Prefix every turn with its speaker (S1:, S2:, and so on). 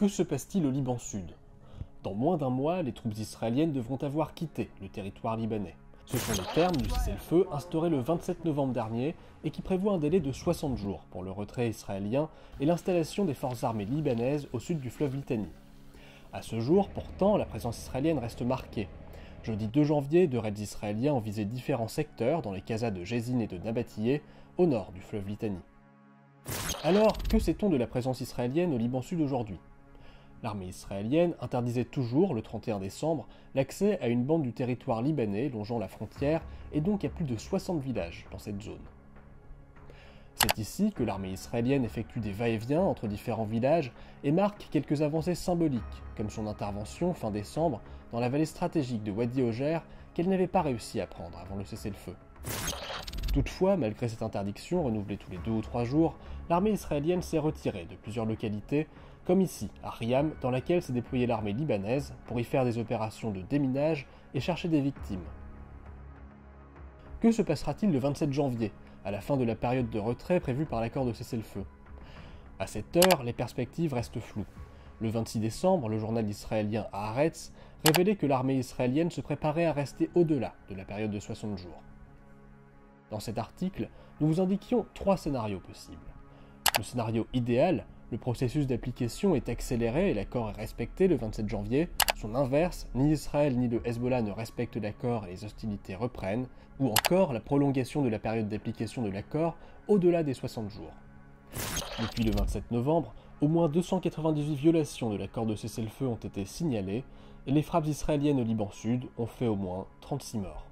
S1: Que se passe-t-il au Liban Sud? Dans moins d'un mois, les troupes israéliennes devront avoir quitté le territoire libanais. Ce sont les termes du cessez-le-feu instauré le 27 novembre dernier et qui prévoit un délai de 60 jours pour le retrait israélien et l'installation des forces armées libanaises au sud du fleuve Litanie. À ce jour, pourtant, la présence israélienne reste marquée. Jeudi 2 janvier, deux raids israéliens ont visé différents secteurs dans les casas de Jézine et de Nabatillé, au nord du fleuve Litanie. Alors, que sait-on de la présence israélienne au Liban Sud aujourd'hui? L'armée israélienne interdisait toujours, le 31 décembre, l'accès à une bande du territoire libanais longeant la frontière et donc à plus de 60 villages dans cette zone. C'est ici que l'armée israélienne effectue des va-et-vient entre différents villages et marque quelques avancées symboliques, comme son intervention fin décembre dans la vallée stratégique de Wadi Ojer qu'elle n'avait pas réussi à prendre avant le cessez-le-feu. Toutefois, malgré cette interdiction renouvelée tous les 2 ou 3 jours, l'armée israélienne s'est retirée de plusieurs localités, comme ici, à Riam, dans laquelle s'est déployée l'armée libanaise pour y faire des opérations de déminage et chercher des victimes. Que se passera-t-il le 27 janvier, à la fin de la période de retrait prévue par l'accord de cessez-le-feu? À cette heure, les perspectives restent floues. Le 26 décembre, le journal israélien Haaretz révélait que l'armée israélienne se préparait à rester au-delà de la période de 60 jours. Dans cet article, nous vous indiquions 3 scénarios possibles. Le scénario idéal, le processus d'application est accéléré et l'accord est respecté le 27 janvier. Son inverse, ni Israël ni le Hezbollah ne respectent l'accord et les hostilités reprennent, ou encore la prolongation de la période d'application de l'accord au-delà des 60 jours. Depuis le 27 novembre, au moins 298 violations de l'accord de cessez-le-feu ont été signalées, et les frappes israéliennes au Liban Sud ont fait au moins 36 morts.